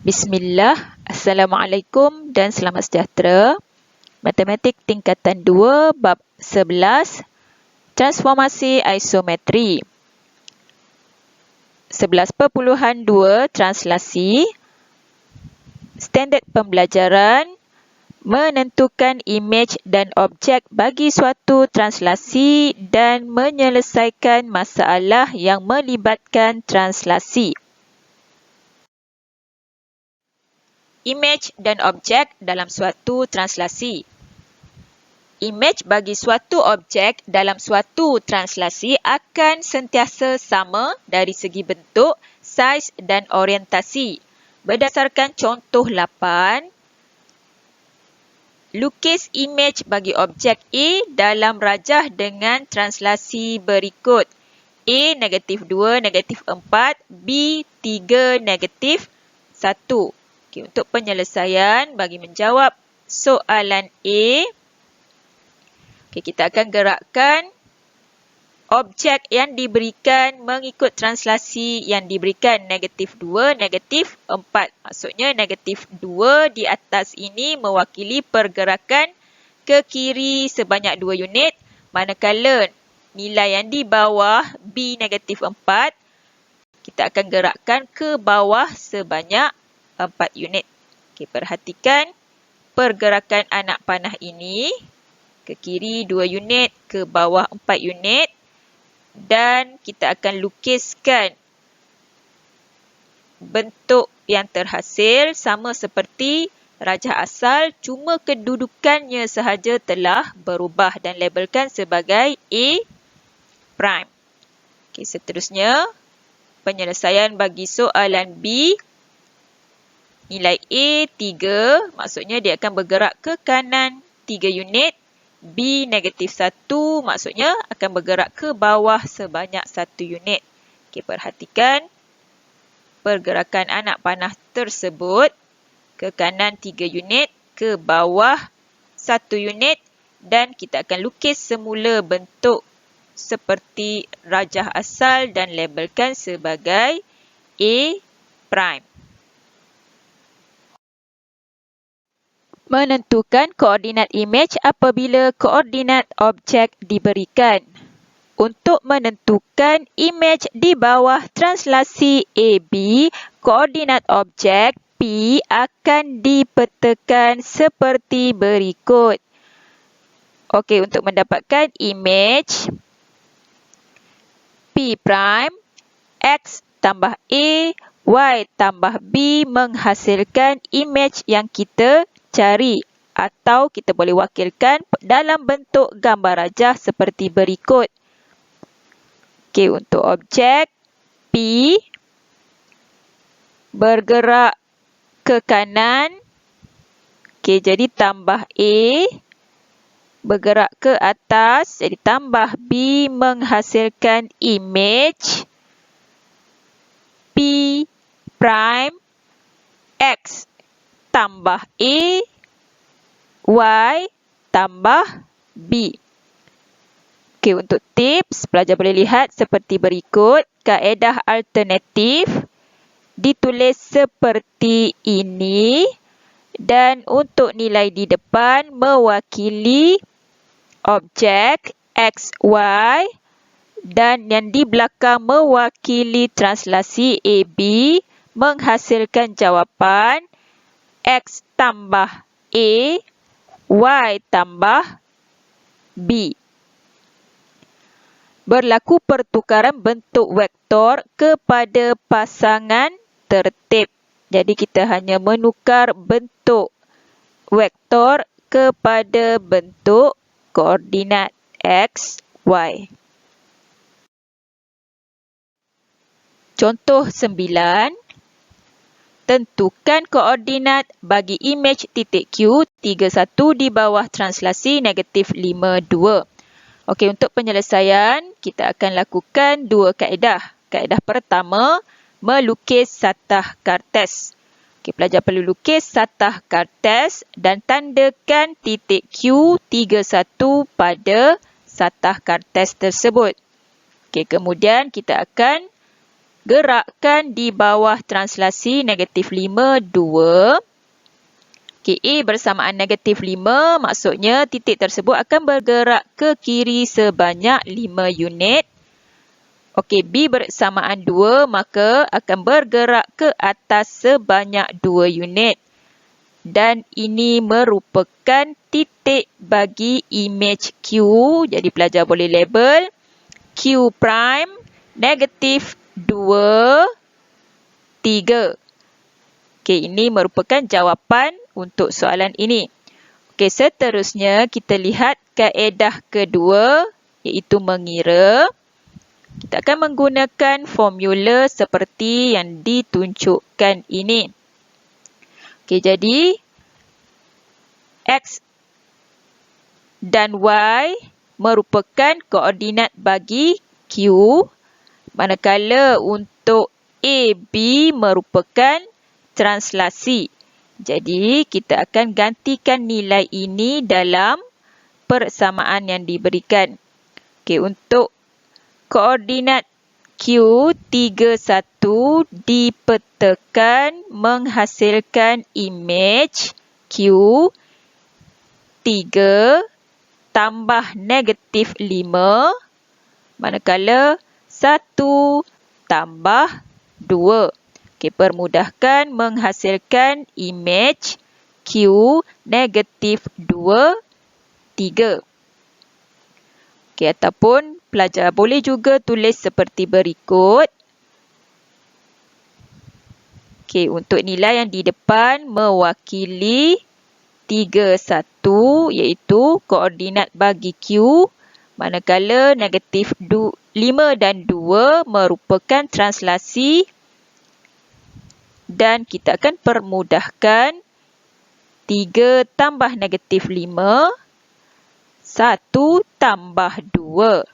Bismillah, Assalamualaikum dan selamat sejahtera. Matematik tingkatan 2, bab 11, transformasi isometri. 11.2 translasi. Standard pembelajaran menentukan imej dan objek bagi suatu translasi dan menyelesaikan masalah yang melibatkan translasi. Imej dan objek dalam suatu translasi. Imej bagi suatu objek dalam suatu translasi akan sentiasa sama dari segi bentuk, saiz dan orientasi. Berdasarkan contoh 8, lukis imej bagi objek A dalam rajah dengan translasi berikut. A -2, -4, B 3, -1. Okay, untuk penyelesaian, bagi menjawab soalan A, okay, kita akan gerakkan objek yang diberikan mengikut translasi yang diberikan -2, -4. Maksudnya -2 di atas ini mewakili pergerakan ke kiri sebanyak 2 unit, manakala nilai yang di bawah B -4 kita akan gerakkan ke bawah sebanyak 4 unit. Okay, perhatikan pergerakan anak panah ini ke kiri 2 unit, ke bawah 4 unit. Dan kita akan lukiskan bentuk yang terhasil sama seperti rajah asal, cuma kedudukannya sahaja telah berubah dan labelkan sebagai A prime. Okay, seterusnya, penyelesaian bagi soalan B. Nilai A 3, maksudnya dia akan bergerak ke kanan 3 unit. B -1, maksudnya akan bergerak ke bawah sebanyak 1 unit. Okay, perhatikan pergerakan anak panah tersebut ke kanan 3 unit, ke bawah 1 unit, dan kita akan lukis semula bentuk seperti rajah asal dan labelkan sebagai A prime. Menentukan koordinat imej apabila koordinat objek diberikan. Untuk menentukan imej di bawah translasi AB, koordinat objek P akan dipetakan seperti berikut. Okey, untuk mendapatkan imej P prime, X tambah A, Y tambah B menghasilkan imej yang kita cari, atau kita boleh wakilkan dalam bentuk gambar rajah seperti berikut. Okey, untuk objek P bergerak ke kanan. Okey, jadi tambah A bergerak ke atas, jadi tambah B menghasilkan imej P prime X tambah A, Y tambah B. Okey, untuk tips, pelajar boleh lihat seperti berikut. Kaedah alternatif ditulis seperti ini. Dan untuk nilai di depan mewakili objek X, Y. Dan yang di belakang mewakili translasi AB menghasilkan jawapan X tambah A, Y tambah B. Berlaku pertukaran bentuk vektor kepada pasangan tertib. Jadi kita hanya menukar bentuk vektor kepada bentuk koordinat X, Y. Contoh 9. Tentukan koordinat bagi imej titik Q 31 di bawah translasi -52. Okey, untuk penyelesaian, kita akan lakukan dua kaedah. Kaedah pertama, melukis satah kartes. Okey, pelajar perlu lukis satah kartes dan tandakan titik Q 31 pada satah kartes tersebut. Okey, kemudian kita akan gerakkan di bawah translasi negatif 5, 2. Okey, A bersamaan negatif 5, maksudnya titik tersebut akan bergerak ke kiri sebanyak 5 unit. Okey, B bersamaan 2, maka akan bergerak ke atas sebanyak 2 unit. Dan ini merupakan titik bagi imej Q. Jadi pelajar boleh label Q prime negatif 2, 3. Okey, ini merupakan jawapan untuk soalan ini. Okey, seterusnya kita lihat kaedah kedua, iaitu mengira. Kita akan menggunakan formula seperti yang ditunjukkan ini. Okey, jadi X dan Y merupakan koordinat bagi Q, manakala untuk A, B merupakan translasi. Jadi, kita akan gantikan nilai ini dalam persamaan yang diberikan. Okey, untuk koordinat Q, 3, 1 dipetakan menghasilkan imej Q 3 tambah negatif 5, manakala 1 tambah 2. Okey, permudahkan menghasilkan imej Q negatif 2, 3. Okey, ataupun pelajar boleh juga tulis seperti berikut. Okey, untuk nilai yang di depan mewakili 3, 1 iaitu koordinat bagi Q, manakala negatif 5 dan 2 merupakan translasi. Dan kita akan permudahkan 3 tambah negatif 5, 1 tambah 2.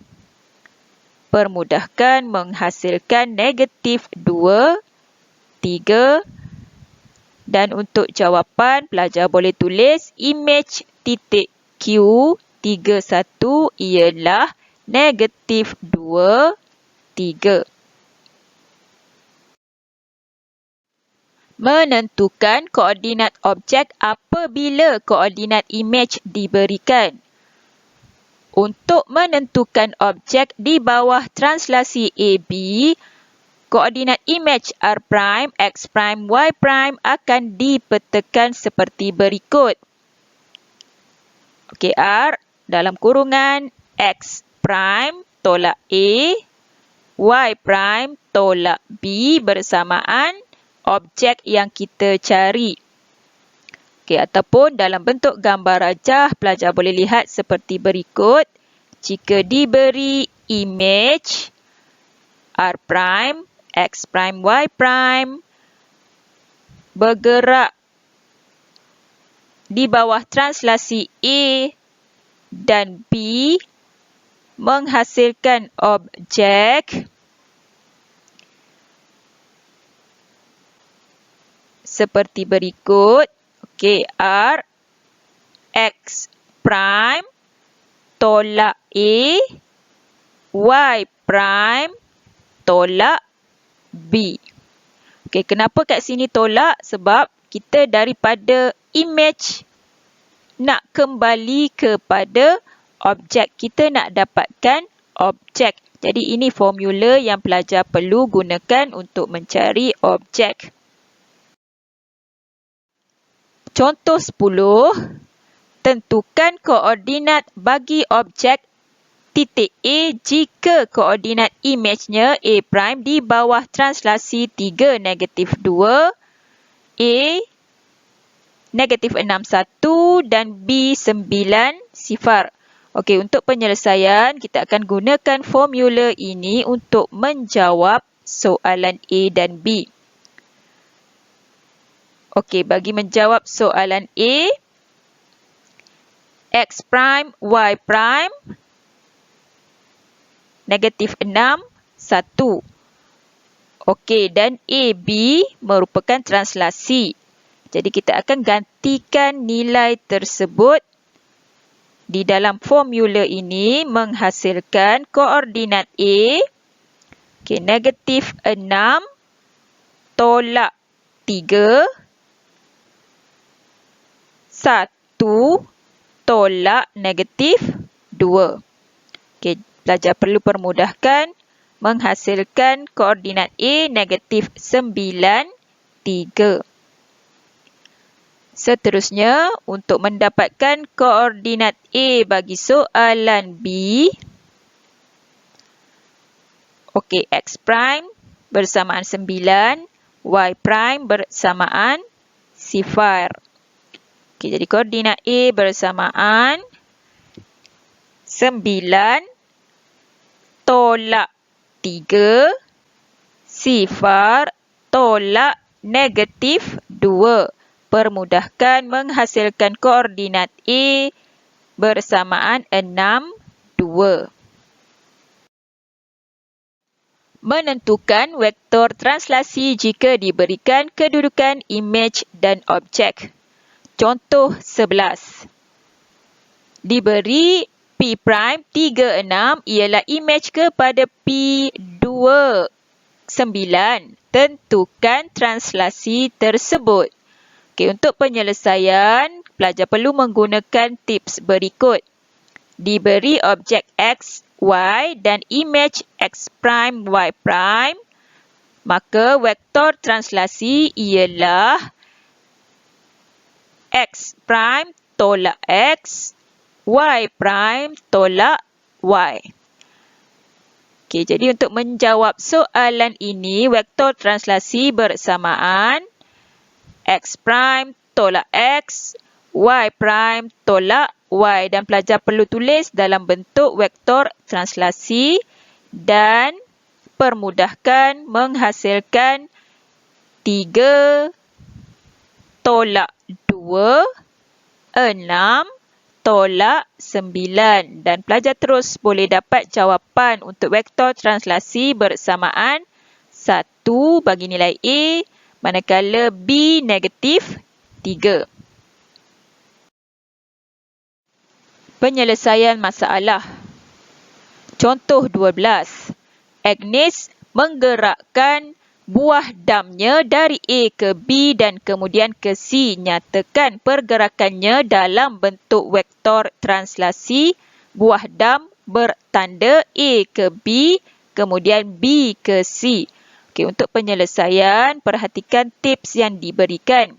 Permudahkan menghasilkan negatif 2, 3. Dan untuk jawapan, pelajar boleh tulis imej titik Q 3, 1 ialah negatif 2, 3. Menentukan koordinat objek apabila koordinat imej diberikan. Untuk menentukan objek di bawah translasi AB, koordinat imej R', X', Y' akan dipetakan seperti berikut. Okey, R dalam kurungan X' tolak A, Y' tolak B bersamaan objek yang kita cari. Okey, ataupun dalam bentuk gambar rajah, pelajar boleh lihat seperti berikut. Jika diberi imej R', X', Y' bergerak di bawah translasi A dan B menghasilkan objek seperti berikut. Okey, R, X' tolak A, Y' tolak B. Okey, kenapa kat sini tolak? Sebab kita daripada imej nak kembali kepada objek. Kita nak dapatkan objek. Jadi ini formula yang pelajar perlu gunakan untuk mencari objek. Contoh 10. Tentukan koordinat bagi objek titik A jika koordinat imejnya A' di bawah translasi 3, negatif 2, A, negatif 6, 1 dan B, 9, 0. Okey, untuk penyelesaian, kita akan gunakan formula ini untuk menjawab soalan A dan B. Okey, bagi menjawab soalan A, X', Y', negatif 6, 1. Okey, dan AB merupakan translasi. Jadi kita akan gantikan nilai tersebut di dalam formula ini menghasilkan koordinat A Okey, negatif 6 tolak 3. 1 tolak negatif 2. Okey, pelajar perlu permudahkan menghasilkan koordinat A negatif 9, 3. Seterusnya, untuk mendapatkan koordinat A bagi soalan B, okey, X prime bersamaan 9, Y prime bersamaan 0. Okey, jadi koordinat A bersamaan 9 tolak 3, 0 tolak negatif 2. Permudahkan menghasilkan koordinat A bersamaan 6, 2. Menentukan vektor translasi jika diberikan kedudukan imej dan objek. Contoh 11. Diberi P' 36 ialah imej kepada P2 9. Tentukan translasi tersebut. Okey, untuk penyelesaian, pelajar perlu menggunakan tips berikut. Diberi objek X, Y dan imej X', Y', maka vektor translasi ialah X' tolak X, Y' tolak Y. Okey, jadi untuk menjawab soalan ini, vektor translasi bersamaan X' tolak X, Y' tolak Y. Dan pelajar perlu tulis dalam bentuk vektor translasi dan permudahkan menghasilkan 3 tolak 2, 6 tolak 9. Dan pelajar terus boleh dapat jawapan untuk vektor translasi bersamaan 1 bagi nilai A, manakala B negatif 3. Penyelesaian masalah. Contoh 12. Agnes menggerakkan buah damnya dari A ke B dan kemudian ke C. Nyatakan pergerakannya dalam bentuk vektor translasi buah dam bertanda A ke B, kemudian B ke C. Okey, untuk penyelesaian, perhatikan tips yang diberikan.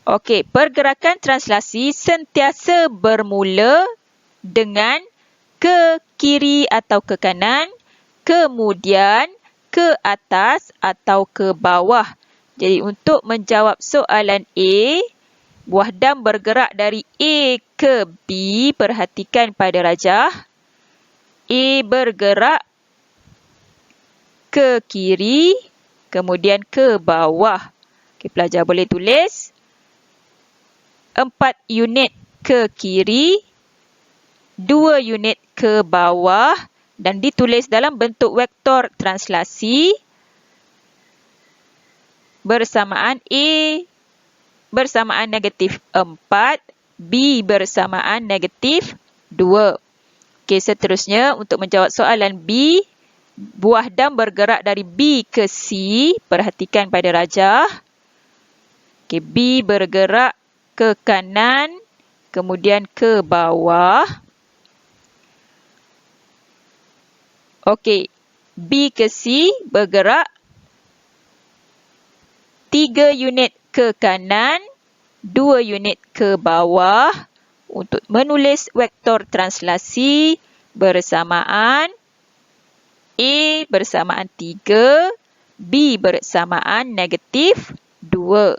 Okey, pergerakan translasi sentiasa bermula dengan ke kiri atau ke kanan, kemudian ke atas atau ke bawah. Jadi untuk menjawab soalan A, buah dam bergerak dari A ke B, perhatikan pada rajah. A bergerak ke kiri, kemudian ke bawah. Okey, pelajar boleh tulis 4 unit ke kiri, 2 unit ke bawah dan ditulis dalam bentuk vektor translasi bersamaan A bersamaan negatif 4, B bersamaan negatif 2. Okey, seterusnya untuk menjawab soalan B, buah dam bergerak dari B ke C, perhatikan pada rajah. Okey, B bergerak ke kanan, kemudian ke bawah. Okey, B ke C bergerak 3 unit ke kanan, 2 unit ke bawah. Untuk menulis vektor translasi bersamaan A bersamaan 3, B bersamaan negatif 2.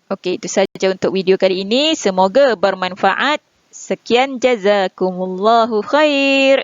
Okey, itu sahaja untuk video kali ini. Semoga bermanfaat. Sekian, jazakumullahu khair.